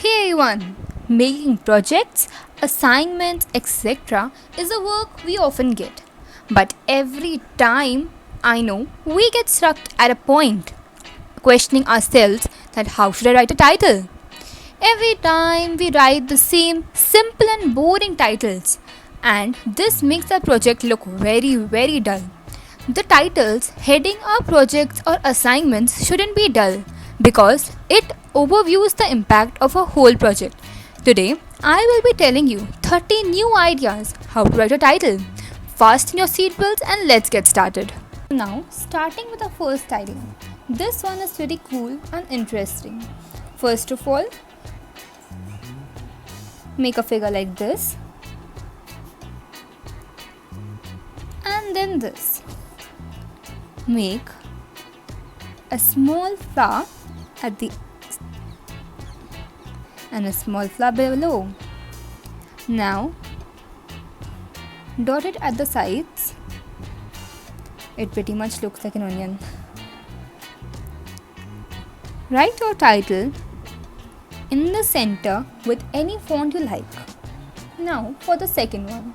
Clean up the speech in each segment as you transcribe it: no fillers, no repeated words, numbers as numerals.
Hey everyone! Making projects, assignments, etc. is a work we often get. But every time, I know, we get stuck at a point, questioning ourselves that how should I write a title? Every time we write the same simple and boring titles, and this makes our project look very dull. The titles heading our projects or assignments shouldn't be dull because it overviews the impact of a whole project. Today, I will be telling you 30 new ideas how to write a title. Fasten your seatbelts and let's get started. Now, starting with the first title. This one is pretty cool and interesting. First of all, make a figure like this, and then this. Make a small flower at the and a small flower below. Now dot it at the sides. It pretty much looks like an onion. Write your title in the center with any font you like. Now for the second one.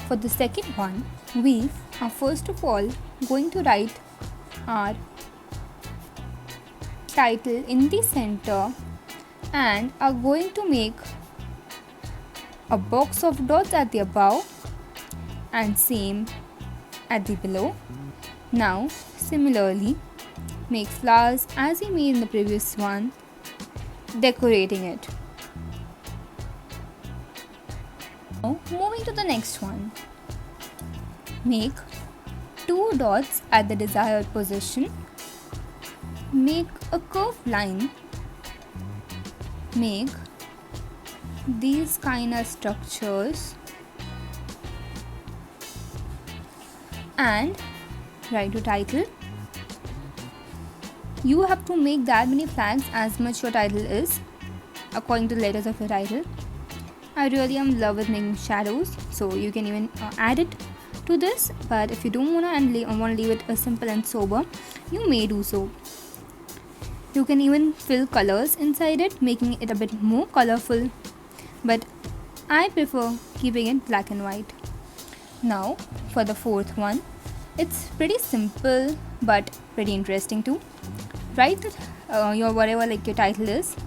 For the second one, we are first of all going to write our title in the center and are going to make a box of dots at the above and same at the below. Now similarly make flowers as we made in the previous one, decorating it. Now moving to the next one. Make 2 dots at the desired position. Make a curved line. Make these kind of structures and write your title. You have to make that many flags as much your title is according to the letters of your title. I really am in love with making shadows, so you can even add it to this, but if you don't want to leave it simple and sober, you may do so. You can even fill colors inside it, making it a bit more colorful, but I prefer keeping it black and white. Now for the fourth one, it's pretty simple but pretty interesting too. Write your whatever like your title is,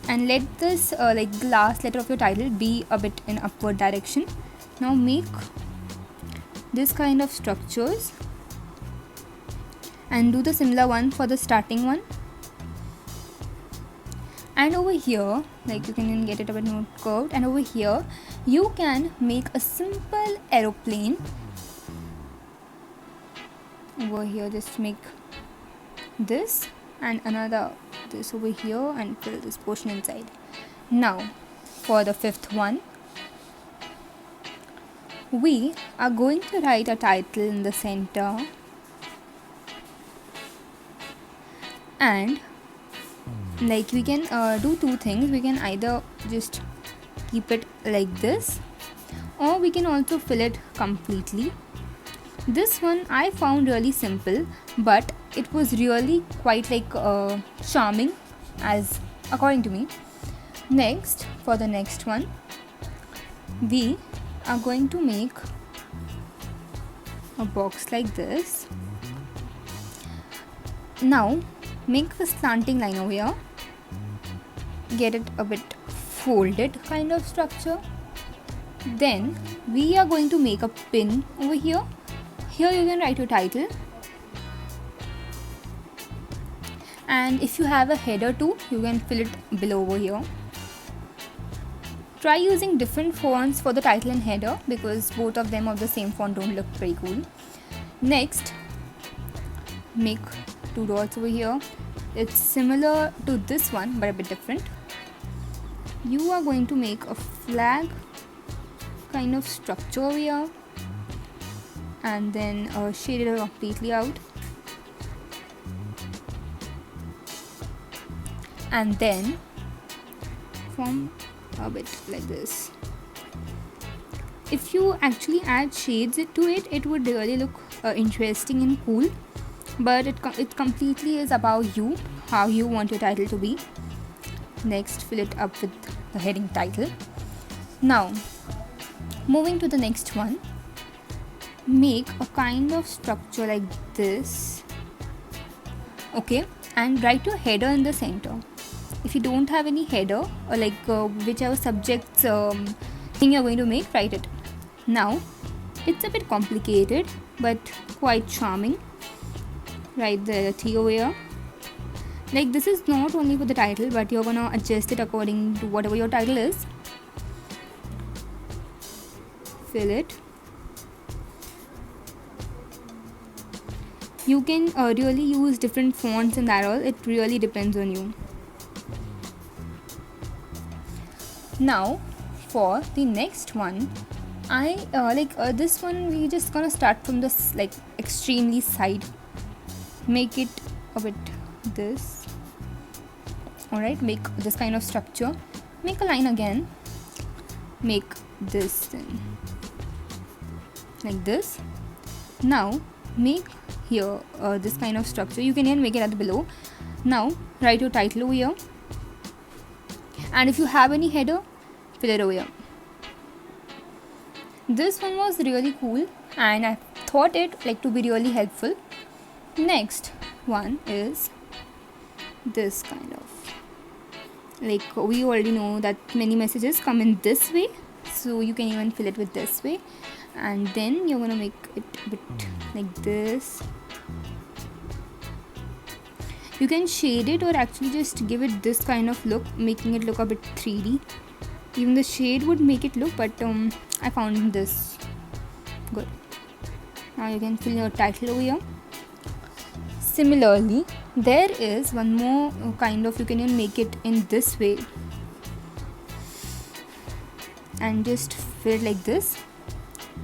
and let this the last letter of your title be a bit in upward direction. Now make this kind of structures and do the similar one for the starting one. And over here, like you can even get it a bit more curved, and over here you can make a simple aeroplane. Over here just make this and another this over here and fill this portion inside. Now for the fifth one, we are going to write a title in the center and like we can do two things. We can either just keep it like this or we can also fill it completely. This one I found really simple, but it was really quite charming as according to me. Next, for the next one, we are going to make a box like this. Now make the slanting line over here, get it a bit folded kind of structure. Then we are going to make a pin over here. Here you can write your title, and if you have a header too, you can fill it below over here. Try using different fonts for the title and header because both of them of the same font don't look very cool. Next, make 2 dots over here. It's similar to this one but a bit different. You are going to make a flag kind of structure over here and then shade it completely out, and then form a bit like this. If you actually add shades to it, it would really look interesting and cool, but it completely is about you, how you want your title to be. Next, fill it up with the heading title. Now, moving to the next one, make a kind of structure like this, okay, and write your header in the center. If you don't have any header, or like whichever subject's thing you're going to make, write it. Now, it's a bit complicated but quite charming. Write the T over here. Like, this is not only for the title, but you're gonna adjust it according to whatever your title is. Fill it. You can really use different fonts and that all. It really depends on you. Now, for the next one, this one we just gonna start from this like extremely side. Make it a bit this. Alright, make this kind of structure. Make a line again. Make this then. Like this. Now, make here this kind of structure. You can even make it at the below. Now, write your title over here. And if you have any header, fill it over here. This one was really cool and I thought it like to be really helpful. Next one is this kind of, like, we already know that many messages come in this way, so you can even fill it with this way, and then you're gonna make it a bit like this. You can shade it or actually just give it this kind of look, making it look a bit 3D. Even the shade would make it look, but I found this good. Now you can fill your title over here. Similarly, there is one more kind of, you can even make it in this way and just fill it like this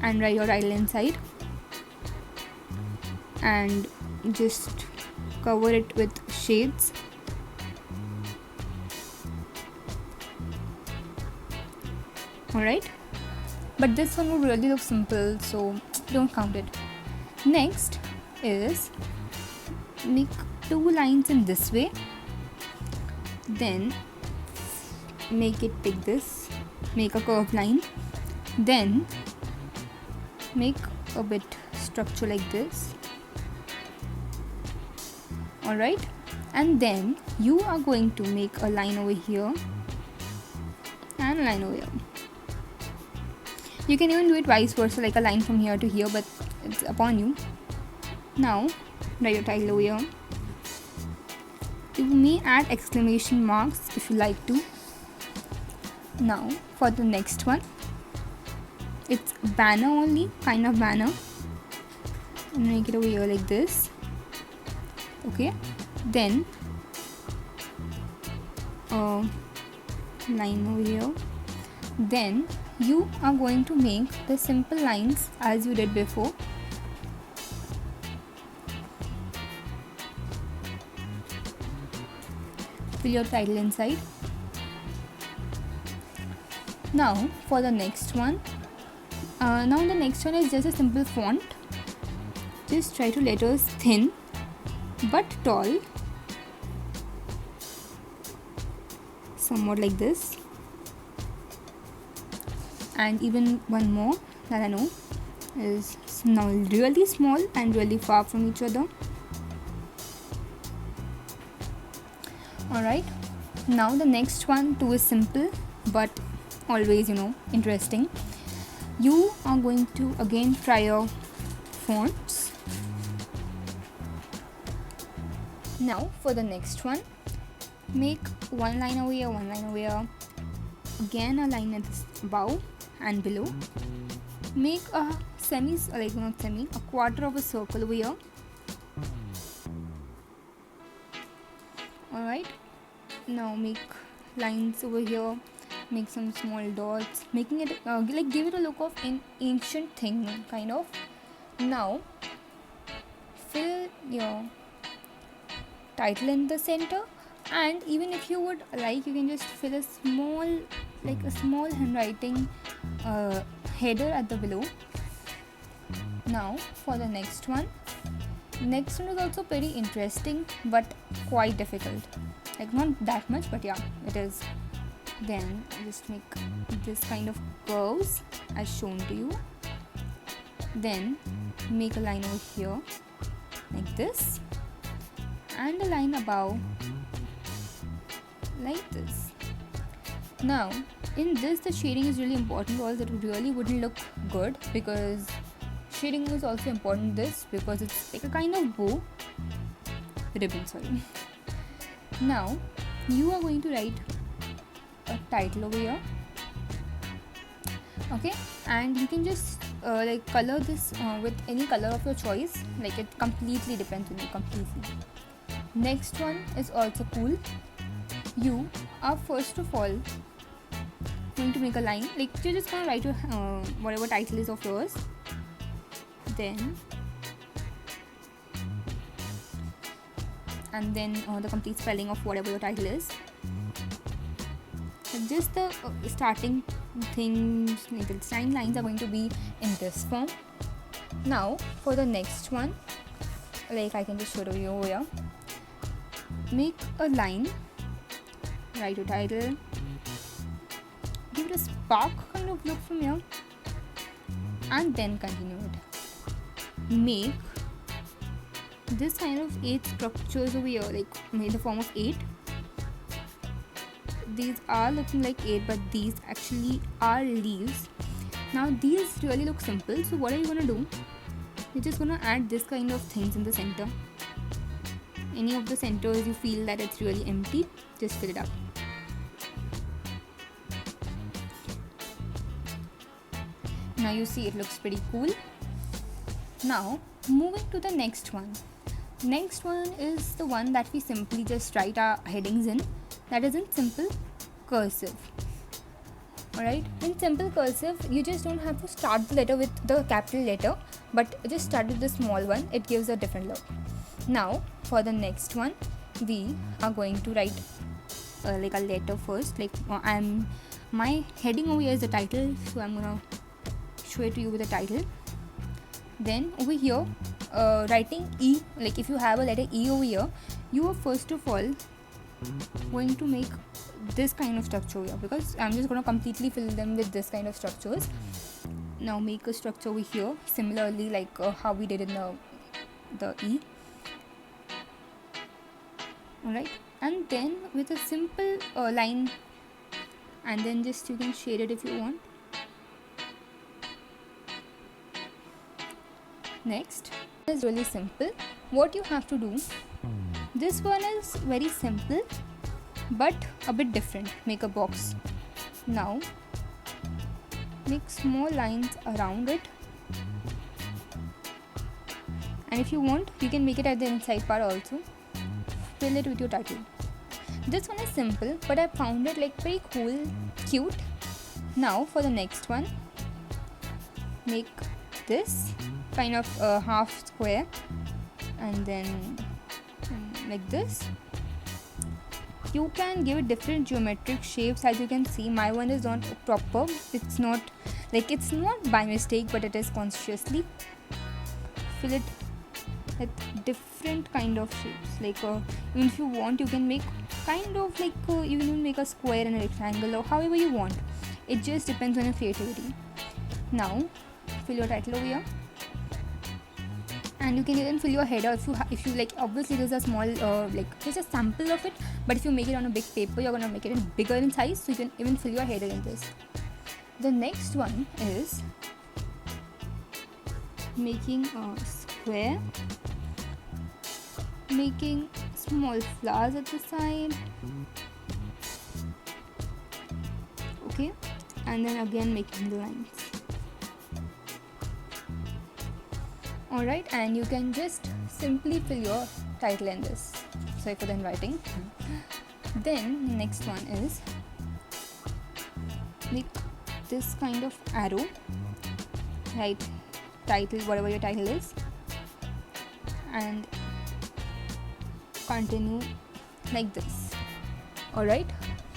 and write your title inside and just cover it with shades. Alright, but this one would really look simple, so don't count it. Next is make 2 lines in this way, then make it like this, make a curved line, then make a bit structure like this. Alright, and then you are going to make a line over here and a line over here. You can even do it vice versa, like a line from here to here, but it's upon you. Now, write your title over here. You may add exclamation marks if you like to. Now, for the next one, it's banner only, kind of banner. And make it over here like this. Okay, then line over here. Then you are going to make the simple lines as you did before. Fill your title inside. Now for the next one, the next one is just a simple font. Just try to letters thin but tall, somewhat like this. And even one more that I know is now really small and really far from each other. Alright, now the next one too is simple but always interesting. You are going to again try your fonts. Now for the next one, make 1 line over here, 1 line over here, again a line at the above and below. Make a a quarter of a circle over here. Alright, now make lines over here, make some small dots, making it give it a look of an ancient thing kind of. Now fill your title in the center, and even if you would like, you can just fill a small handwriting header at the below. Now for the next one is also very interesting but quite difficult. like not that much, but yeah, it is. Then I just make this kind of curves as shown to you. Then make a line over here like this, and a line above like this. Now in this, the shading is really important, or else it really wouldn't look good, because shading is also important in this, because it's like a kind of bow ribbon, sorry. Now you are going to write a title over here, okay, and you can just like color this with any color of your choice, like it completely depends on you, completely. Next one is also cool. You are first of all going to make a line, like you're just gonna write your whatever title is of yours, then and then the complete spelling of whatever your title is. Just the starting things, like the sign lines are going to be in this form. Now for the next one, like I can just show you over here. Make a line, write your title, give it a spark kind of look from here, and then continue it. Make this kind of 8 structures over here, like in the form of 8. These are looking like 8, but these actually are leaves. Now these really look simple, so what are you gonna do? You're just gonna add this kind of things in the center. Any of the centers you feel that it's really empty, just fill it up. Now you see it looks pretty cool. Now moving to the next one. Next one is the one that we simply just write our headings in. That is in simple cursive. Alright, in simple cursive, you just don't have to start the letter with the capital letter, but just start with the small one. It gives a different look. Now for the next one, we are going to write like a letter first. Like my heading over here is the title, so I'm gonna show it to you with the title. Then over here, writing E, like if you have a letter E over here, you are first of all going to make this kind of structure here, because I'm just going to completely fill them with this kind of structures. Now make a structure over here similarly like how we did in the E. Alright, and then with a simple line, and then just you can shade it if you want. Next is really simple. What you have to do, this one is very simple but a bit different. Make a box. Now make small lines around it, and if you want you can make it at the inside part also. Fill it with your title. This one is simple, but I found it like very cool, cute. Now for the next one, make this kind of half square, and then like this. You can give it different geometric shapes. As you can see, my one is not proper. It's not by mistake, but it is consciously. Fill it with different kind of shapes. Like even if you want, you can make kind of like you can make a square and a rectangle, or however you want. It just depends on your creativity. Now fill your title over here, and you can even fill your header if you like. Obviously there's a small like just a sample of it, but if you make it on a big paper, you're gonna make it bigger in size, so you can even fill your header in this. The next one is making a square, making small flowers at the side, okay, and then again making the lines. Alright, and you can just simply fill your title in this. Sorry for the handwriting. Then next one is make this kind of arrow, right? Title, whatever your title is, and continue like this. Alright,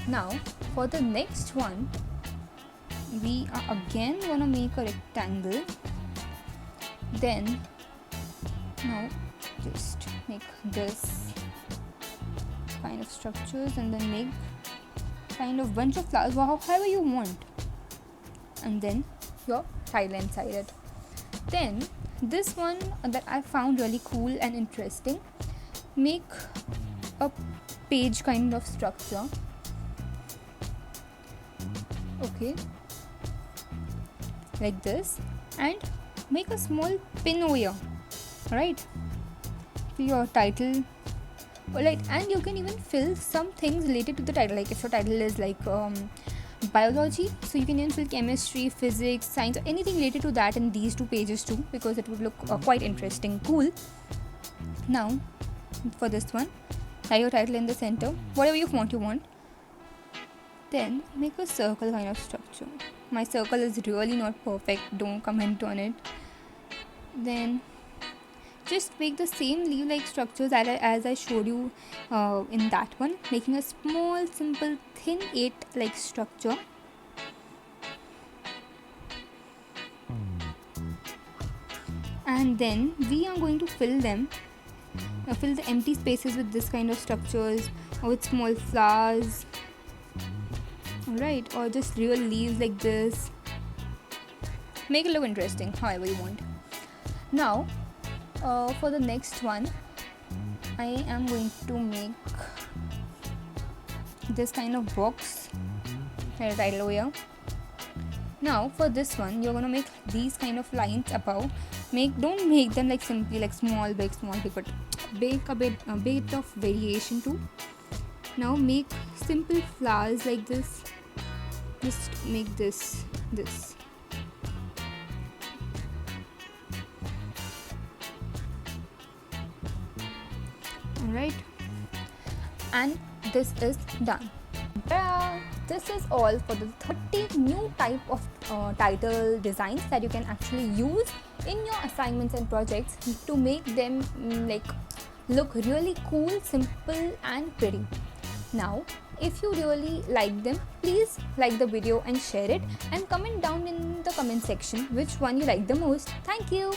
now for the next one, we are again gonna make a rectangle. Then now just make this kind of structures and then make kind of bunch of flowers, however you want, and then your title inside it. Then this one that I found really cool and interesting, make a page kind of structure. Okay, like this, and make a small pin over here, right, to your title. Alright, and you can even fill some things related to the title, like if your title is like biology, so you can even fill chemistry, physics, science, or anything related to that in these two pages too, because it would look quite interesting, cool. Now for this one, write your title in the center, whatever you want. Then make a circle kind of structure. My circle is really not perfect, don't comment on it. Then just make the same leaf like structures as I showed you in that one, making a small simple thin 8 like structure. And then we are going to fill the empty spaces with this kind of structures, or with small flowers, alright, or just real leaves like this. Make it look interesting however you want. Now for the next one, I am going to make this kind of box, right over here. Now for this one, you're gonna make these kind of lines above. Don't make them like simply like small big, but make a bit of variation too. Now make simple flowers like this. Just make this. Alright, and this is done. This is all for the 30 new type of title designs that you can actually use in your assignments and projects to make them like look really cool, simple and pretty. Now if you really like them, please like the video and share it, and comment down in the comment section which one you like the most. Thank you.